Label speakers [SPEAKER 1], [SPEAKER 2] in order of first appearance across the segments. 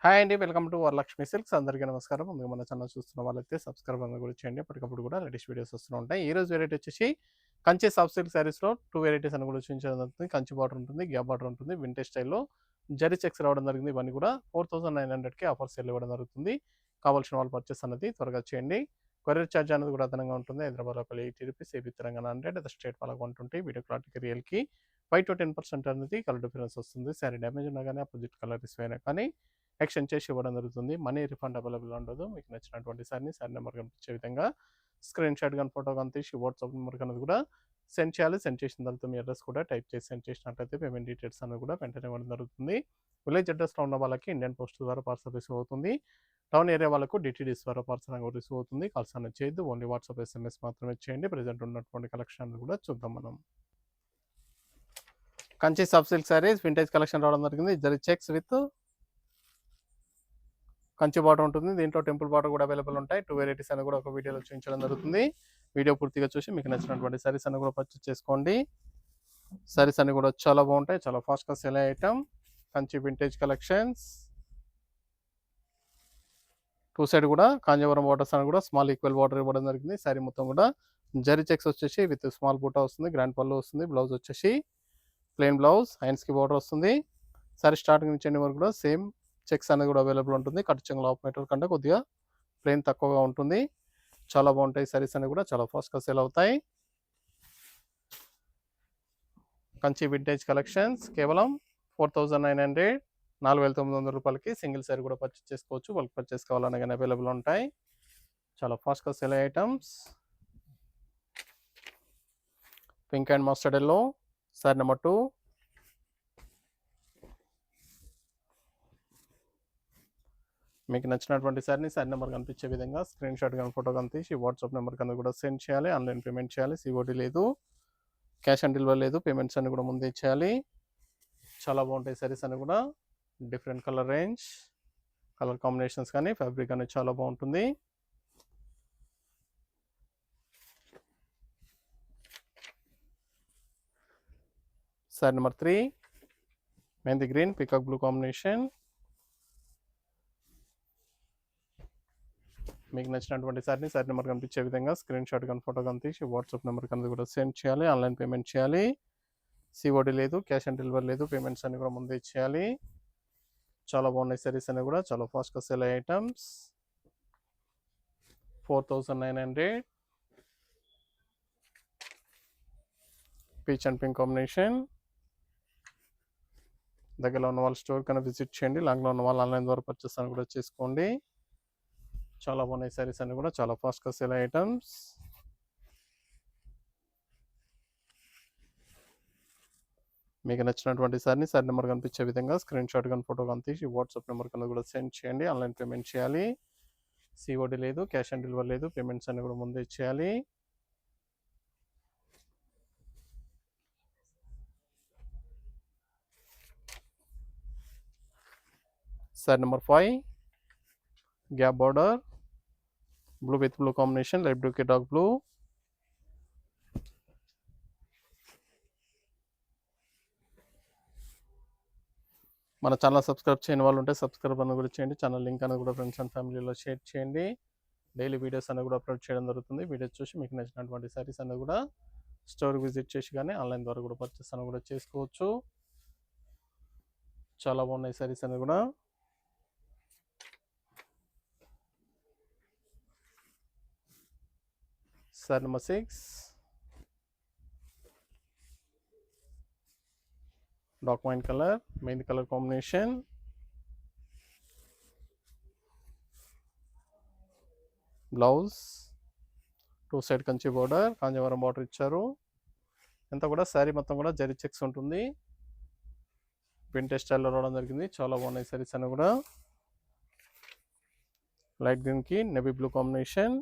[SPEAKER 1] Hi అండి. Welcome to Varalakshmi silks. అందరికీ నమస్కారం. ముందుగా మన ఛానల్ చూస్తున్న వాళ్ళైతే సబ్స్క్రైబ్ అనేది కూడా చేయండి. ఎప్పటికప్పుడు కూడా లేటెస్ట్ వీడియోస్ వస్తూ ఉంటాయి. ఈ రోజు వెరైటీ వచ్చేసి కంచి సాఫ్ట్ సిల్క్ శారీస్‌లో 2 వెరైటీస్ అని కూడా చూపించడం జరుగుతుంది. కంచి బార్డర్ ఉంటుంది, గ్యాప్ బార్డర్ ఉంటుంది. వింటేజ్ స్టైల్‌లో జరీ చెక్స్ రావడం జరిగింది. ఇవన్నీ కూడా 4900కి ఆఫర్ సేల్ ఇవ్వడం జరుగుతుంది. కావాల్సిన వాళ్ళు పర్చేస్ అనేది త్వరగా చేయండి. కొరియర్ చార్జ్ అనేది కూడా అదనంగా ఉంటుంది. హైదరాబాద్‌లో ఒక రూ. 80, ఏపీ తెలంగాణ 100, అదర్ స్టేట్ వాళ్ళకి 120. వీడియో క్లారిటీకి రియల్‌కి 5-10% అనేది కలర్ డిఫరెన్స్ వస్తుంది. శారీ డ్యామేజ్ ఉన్నా కానీ అపోజిట్ కలర్ ఇష్యూ అయినా కానీ ఎక్స్‌చేంజ్ చేసి ఇవ్వడం జరుగుతుంది. మనీ రిఫండ్ అవైలబుల్ ఉండదు. మీకు నచ్చినటువంటి శారీ నెంబర్ కనిపించే విధంగా స్క్రీన్‌షాట్ గాని, ఫోటో గాని తీసి వాట్సాప్ నెంబర్‌కి అనేది కూడా సెండ్ చేయాలి. సెండ్ చేసిన తర్వాత మీ అడ్రెస్ కూడా టైప్ చేసి సెండ్ చేసినట్లయితే పేమెంట్ డీటెయిల్స్ అనేది కూడా వెంటనే ఇవ్వడం జరుగుతుంది. విలేజ్ అడ్రస్‌లో ఉన్న వాళ్ళకి ఇండియన్ పోస్ట్ ద్వారా పార్సల్ రిసీవ్ అవుతుంది. టౌన్ ఏరియా వాళ్ళకు డిటీడీఎస్ ద్వారా పార్సల్ అనేది రిసీవ్ అవుతుంది. కాల్స్ అనేది చేయొద్దు. ఓన్లీ వాట్సాప్, ఎస్ఎంఎస్ మాత్రమే చేయండి. ప్రెజెంట్ ఉన్నటువంటి కలెక్షన్ కూడా చూద్దాం మనం. Kanchi soft silk saris vintage collection రావడం జరిగింది. Zari checks with Kanchi border ఉంటుంది. దీంట్లో టెంపుల్ బార్డర్ కూడా అవైలబుల్ ఉంటాయి. 2 వెరైటీస్ అని కూడా ఒక వీడియోలో చూపించడం జరుగుతుంది. వీడియో పూర్తిగా చూసి మీకు నచ్చినటువంటి సారీస్ అన్ని కూడా పర్చేస్ చేసుకోండి. సారీస్ అన్ని కూడా చాలా బాగుంటాయి. చాలా ఫాస్ట్‌గా సేల్ అయ్యే item. Kanchi vintage collections. 2 side కూడా కాంజీవరం బార్డర్స్ అని కూడా స్మాల్ ఈక్వల్ బార్డర్ ఇవ్వడం జరిగింది. సారీ మొత్తం కూడా జరీ చెక్స్ వచ్చేసి విత్ స్మాల్ బూటా వస్తుంది. గ్రాండ్ పళ్ళు వస్తుంది. బ్లౌజ్ వచ్చేసి ప్లెయిన్ బ్లౌజ్, హ్యాండ్స్‌కి బార్డర్ వస్తుంది. సారీ స్టార్టింగ్ నుంచి ఎండింగ్ వరకు కూడా సేమ్ చెక్స్ అనేది కూడా అవైలబుల్ ఉంటుంది. కట్ చెంగులో హాఫ్ మీటర్ కంటే కొద్దిగా ప్లెయిన్ తక్కువగా ఉంటుంది. చాలా బాగుంటాయి సారీస్ అన్ని కూడా చాలా ఫాస్ట్‌గా సేల్ అవుతాయి. కంచి వింటేజ్ కలెక్షన్స్ కేవలం 4900, 4900 రూపాయలకి సింగిల్ సారీ కూడా పర్చేస్ చేసుకోవచ్చు. బల్క్ పర్చేస్ కావాలన్నా కానీ అవైలబుల్ ఉంటాయి. చాలా ఫాస్ట్‌గా సేల్ అయ్యే items. Pink and mustard yellow sorry number 2. మీకు నచ్చినటువంటి సారీ నెంబర్ కనిపించే విధంగా స్క్రీన్‌షాట్ గాని, ఫోటో గాని తీసి వాట్సాప్ నెంబర్‌కి అనేది కూడా సెండ్ చేయాలి. ఆన్‌లైన్ పేమెంట్ చేయాలి. సీఓడీ లేదు. క్యాష్ ఆన్ డెలివరీ లేదు. పేమెంట్స్ అన్ని కూడా ముందే ఇచ్చేయాలి. చాలా బాగుంటాయి సారీస్ అన్ని కూడా. Different colour range, colour combinations కానీ ఫ్యాబ్రిక్ అనేది చాలా బాగుంటుంది. Sorry number 3 mehndi green peacock blue combination. మీకు నచ్చినటువంటి సారీ నెంబర్ కనిపించే విధంగా స్క్రీన్‌షాట్ గాని, ఫోటో గాని తీసి వాట్సాప్ నెంబర్‌కి అనేది కూడా సెండ్ చేయాలి. ఆన్‌లైన్ పేమెంట్ చేయాలి. సీఓడీ లేదు. క్యాష్ ఆన్ డెలివరీ లేదు. పేమెంట్స్ అన్ని కూడా ముందే ఇచ్చేయాలి. చాలా బాగున్నాయి సారీస్ అన్ని కూడా చాలా ఫాస్ట్‌గా సేల్ అయ్యే items. 4900 peach and pink combination. దగ్గరలో ఉన్న వాళ్ళు స్టోర్ కన్నా విజిట్ చేయండి. లాంగ్లో ఉన్న వాళ్ళు ఆన్లైన్ ద్వారా పర్చేస్ అని కూడా చేసుకోండి. చాలా బాగున్నాయి సారీస్ అన్ని కూడా చాలా ఫాస్ట్‌గా సేల్ అయ్యే ఐటమ్స్. మీకు నచ్చినటువంటి సారీ నెంబర్ కనిపించే విధంగా స్క్రీన్‌షాట్ గాని, ఫోటో గాని తీసి వాట్సాప్ నెంబర్‌కి అనేది కూడా సెండ్ చేయండి. ఆన్‌లైన్ పేమెంట్ చేయాలి. సీఓడీ లేదు. క్యాష్ ఆన్ డెలివరీ లేదు. పేమెంట్స్ అన్ని కూడా ముందే ఇచ్చేయాలి. Sorry number 5 gap border blue with blue combination, light blue కి డార్క్ బ్లూ. మన ఛానల్ సబ్స్క్రైబ్ చేయని వాళ్ళు ఉంటే సబ్స్క్రైబ్ అని కూడా చేయండి. ఛానల్ లింక్ అనేది కూడా ఫ్రెండ్స్ అండ్ ఫ్యామిలీలో షేర్ చేయండి. డైలీ వీడియోస్ అనేది కూడా అప్లోడ్ చేయడం జరుగుతుంది. వీడియోస్ చూసి మీకు నచ్చినటువంటి సారీస్ అనేది కూడా స్టోర్ విజిట్ చేసి కానీ ఆన్లైన్ ద్వారా కూడా పర్చేస్ అని కూడా చేసుకోవచ్చు. చాలా బాగున్నాయి సారీస్ అనేది కూడా. Sorry number 6 dark wine colour, mehndi colour combination. Blouse 2 side Kanchi border, Kanjeevaram border ఇచ్చారు. అంతా కూడా శారీ మొత్తం కూడా జరీ చెక్స్ ఉంటుంది. వింటేజ్ స్టైల్లో రావడం జరిగింది. చాలా బాగున్నాయి సారీస్ అన్ని కూడా. లైట్ గ్రీన్ కి navy blue combination,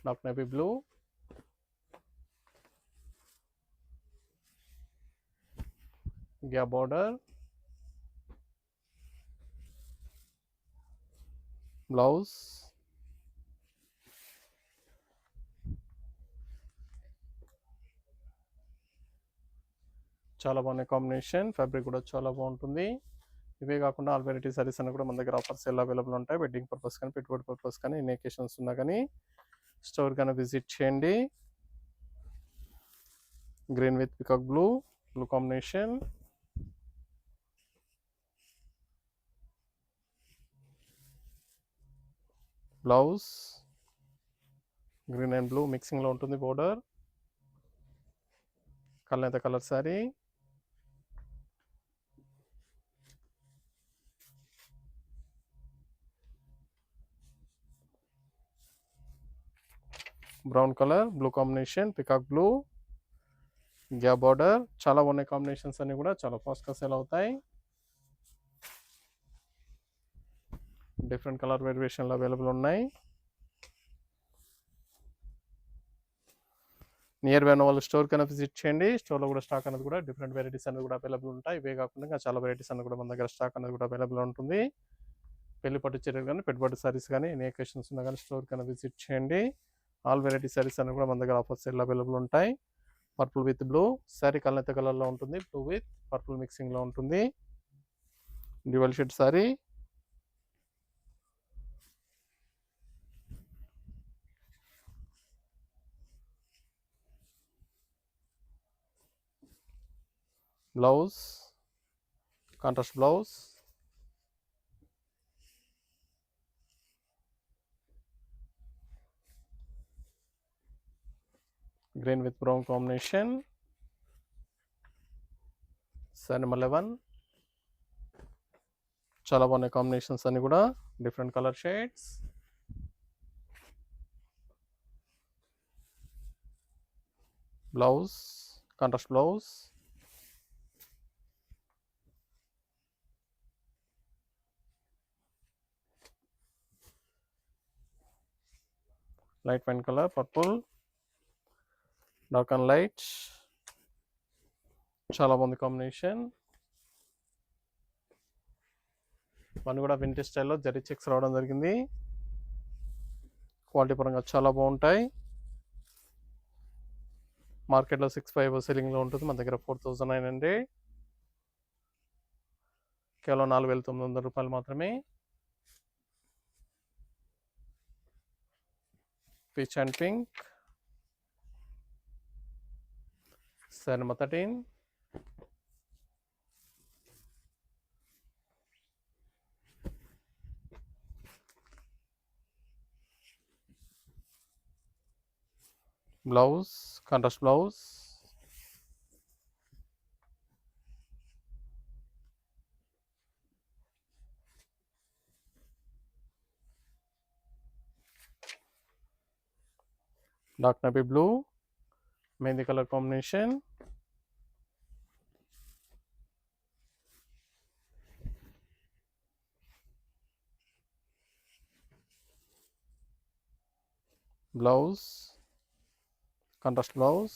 [SPEAKER 1] dark navy blue. Gap border, blouse చాలా బాగున్నాయి కాంబినేషన్. ఫ్యాబ్రిక్ కూడా చాలా బాగుంటుంది. ఇవే కాకుండా ఆల్ వెరైటీ సారీస్ అన్ని కూడా మన దగ్గర ఆఫర్స్ ఎలా అవైలబుల్ ఉంటాయి. వెడ్డింగ్ పర్పస్ కానీ, పెట్టుబడి పర్పస్ కానీ, ఎన్ని అకేషన్స్ ఉన్నా కానీ స్టోర్ కానీ విజిట్ చేయండి. Green with peacock blue combination, blouse green and blue మిక్సింగ్లో ఉంటుంది. Border colour colour saree, brown colour blue combination, peacock blue gap border. చాలా ఉన్నాయి కాంబినేషన్స్ అన్ని కూడా చాలా ఫాస్ట్గా సేల్ అవుతాయి. డిఫరెంట్ కలర్ వేరియేషన్లు అవైలబుల్ ఉన్నాయి. నియర్ బై ఉన్న వాళ్ళు స్టోర్ కన్నా విజిట్ చేయండి. స్టోర్లో కూడా స్టాక్ అనేది కూడా డిఫరెంట్ వెరైటీస్ అనేది కూడా అవైలబుల్ ఉంటాయి. ఇవే కాకుండా ఇంకా చాలా వెరైటీస్ అనేది కూడా మన దగ్గర స్టాక్ అనేది కూడా అవైలబుల్ ఉంటుంది. పెళ్లి పట్టు చీరలు కానీ, పెట్టుబడి సారీస్ కానీ, ఎన్ని అకేషన్స్ ఉన్నా కానీ స్టోర్ కన్నా విజిట్ చేయండి. ఆల్ వెరైటీ సారీస్ అనేవి కూడా మన దగ్గర ఆఫర్స్ అవైలబుల్ ఉంటాయి. Purple with blue sari colour కలర్లో ఉంటుంది. బ్లూ విత్ పర్పుల్ మిక్సింగ్లో ఉంటుంది. Dual shade sari, blouse contrast blouse, green with brown combination, sari number 11. చాలా బాగున్నాయి కాంబినేషన్స్ అన్ని కూడా different colour shades. Blouse contrast blouse, light wine colour purple, dark and light. చాలా బాగుంది combination. ఇవన్నీ కూడా వింటేజ్ స్టైల్లో జరీ చెక్స్ రావడం జరిగింది. క్వాలిటీ పరంగా చాలా బాగుంటాయి. మార్కెట్లో 6,500 సెల్లింగ్లో ఉంటుంది. మన దగ్గర 4,900, కేవలం 4,900 రూపాయలు మాత్రమే. Peach and pink, saree number 13. Blouse contrast blouse, dark navy blue mehndi colour combination, blouse contrast blouse,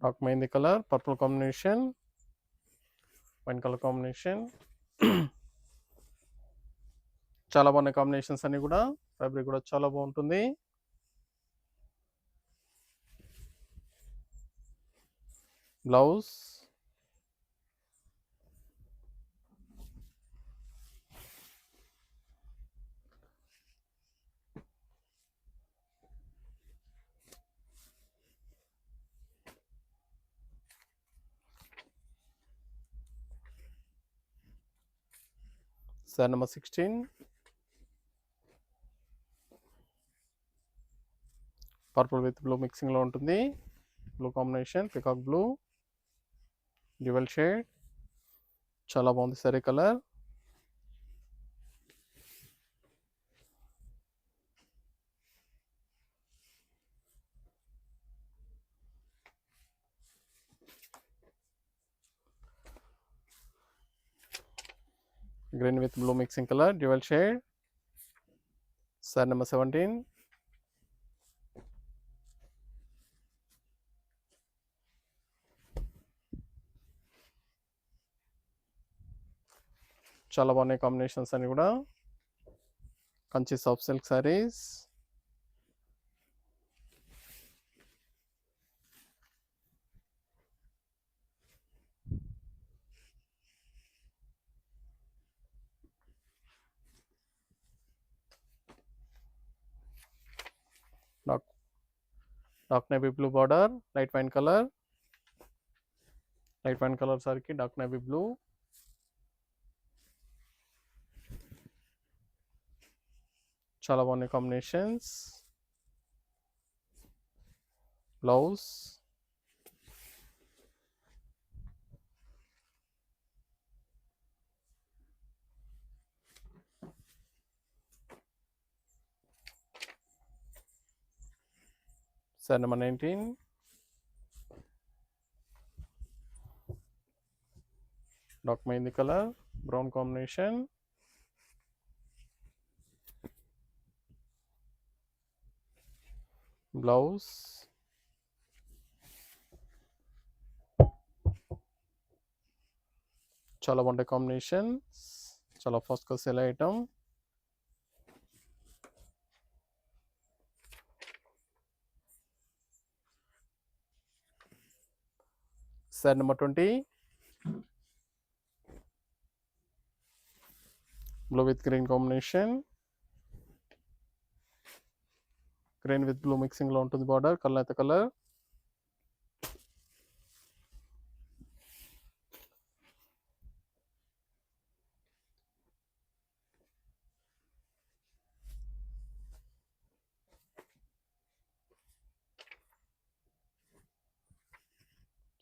[SPEAKER 1] dark mehndi colour purple combination, wine colour combination. చాలా బాగున్నాయి కాంబినేషన్స్ అన్ని కూడా. ఫ్యాబ్రిక్ కూడా చాలా బాగుంటుంది. Blouse saree number 16. Purple with blue మిక్సింగ్లో ఉంటుంది. Blue combination, peacock blue dual shade. చాలా బాగుంది saree colour. Green with blue mixing colour dual shade. Saree number 17. చాలా బాగున్నాయి కాంబినేషన్స్ అన్ని కూడా. Kanchi soft silk sarees. Dark navy blue border, light wine colour సారీకి డార్క్ నేవీ బ్లూ. చాలా బాగున్నాయి combinations. Blouse, saree number 19. Dark mehndi colour, brown combination. Blouse, చాలా బాగుంటాయి కాంబినేషన్స్. చాలా ఫాస్ట్గా sale item. Saree number 20. Blue with green combination. Green with blue మిక్సింగ్లో ఉంటుంది border. Colour అయితే కలర్.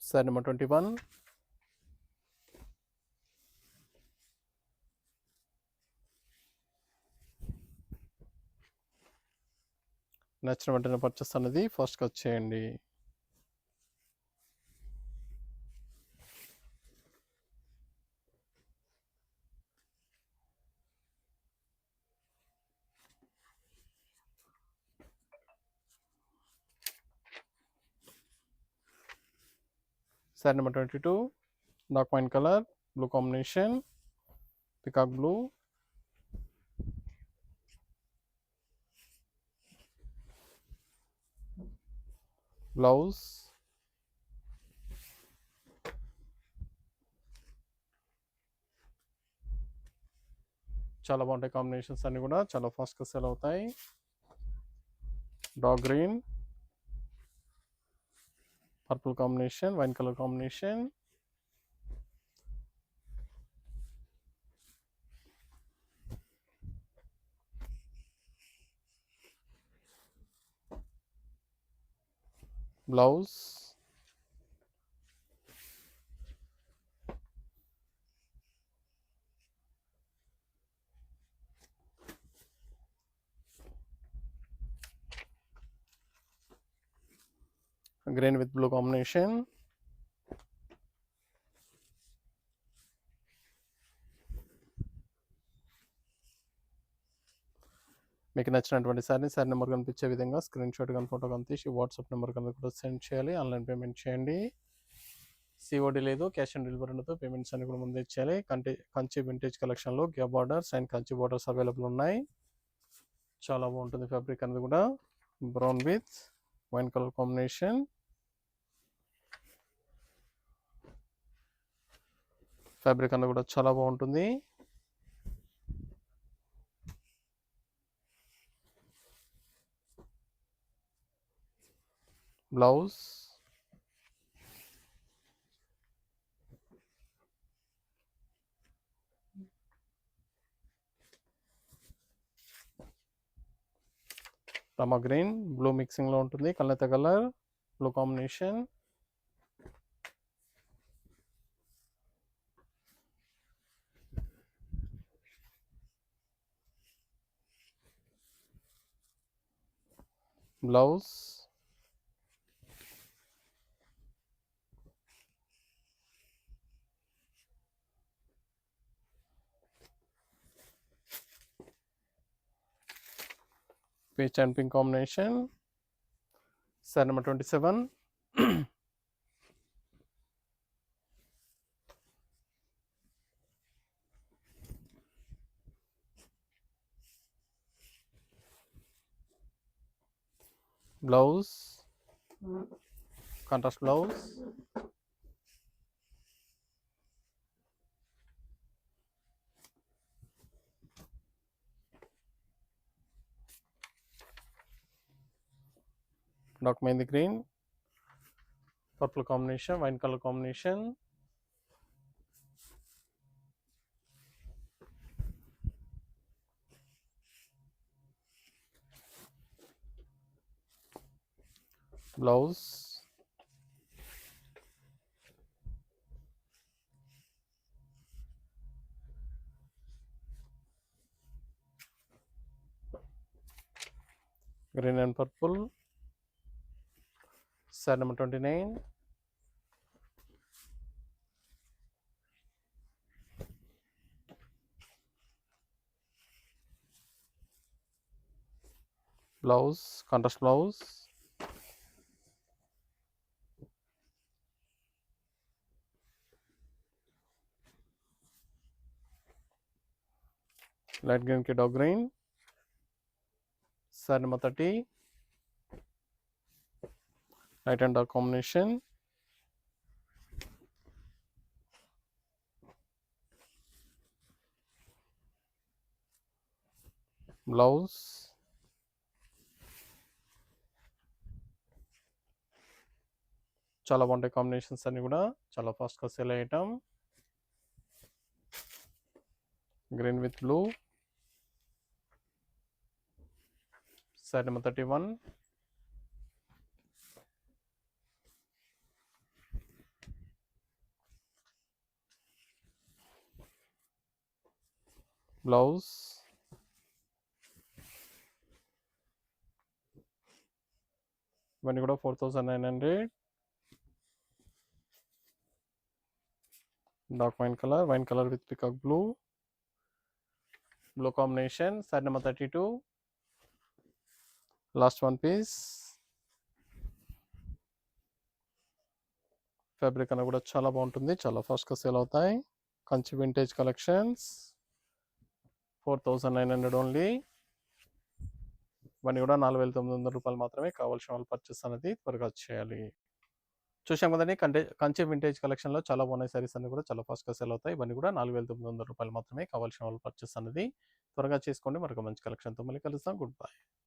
[SPEAKER 1] సారీ నెంబర్ 21. నచ్చిన వెంటనే పర్చేస్ అనేది ఫస్ట్గా వచ్చేయండి. Saree number 22. Dark wine colour, blue combination, peacock blue. Blouse, చాలా బాగుంటాయి కాంబినేషన్స్ అన్ని కూడా చాలా ఫాస్ట్గా సెల్ అవుతాయి. Dark green, purple combination, wine colour combination. Blouse, green with blue combination. మీకు నచ్చినటువంటి సారీ నెంబర్ కనిపించే విధంగా స్క్రీన్ షాట్ కానీ ఫోటో కానీ తీసి వాట్సాప్ నెంబర్ కనుక కూడా సెండ్ చేయాలి. ఆన్లైన్ పేమెంట్ చేయండి. సిఓడి లేదు, క్యాష్ ఆన్ డెలివరీ ఉండదు. పేమెంట్స్ అన్ని కూడా ముందే ఇచ్చేయాలి. కంచి వింటేజ్ కలెక్షన్లో gap borders and Kanchi borders available ఉన్నాయి. చాలా బాగుంటుంది ఫ్యాబ్రిక్ అనేది కూడా. Brown with wine colour combination. Fabric అనేది కూడా చాలా బాగుంటుంది. బ్లౌజ్, రమా గ్రీన్ బ్లూ మిక్సింగ్లో ఉంటుంది. Colour colour, blue combination. Blouse, peach and pink combination. Sorry number 27. Blouse contrast blouse, dark mehndi green, purple combination, wine colour combination, blouse green and purple, set number 29, blouse contrast blouse, light green ki dog green, set number 30, light and dark combination, blouse, చాలా బాగుంటాయి combinations అన్ని కూడా చాలా ఫాస్ట్గా sale అయ్యటం. Green with blue, set number 31, blouse ఇవన్నీ కూడా 4900, dark wine colour with peacock blue combination, set number 32, last one piece. Fabric అన్న కూడా చాలా బాగుంటుంది, చాలా ఫాస్ట్గా సేల్ అవుతాయి. Kanchi vintage collections 4900 only. ఇవన్నీ కూడా 4900 రూపాయలు మాత్రమే. కావాల్సిన వాళ్ళు పర్చేస్ అనేది త్వరగా చేయాలి. చూసాం కదండి, కంచి వింటేజ్ కలెక్షన్లో చాలా బాగున్నాయి సారీస్ అన్ని కూడా చాలా ఫాస్ట్గా సేల్ అవుతాయి. ఇవన్నీ కూడా 4900 రూపాయలు మాత్రమే. కావాల్సిన వాళ్ళు పర్చేస్ అనేది త్వరగా చేసుకోండి. మరొక మంచి కలెక్షన్తో మళ్ళీ కలుస్తాం. Good bye.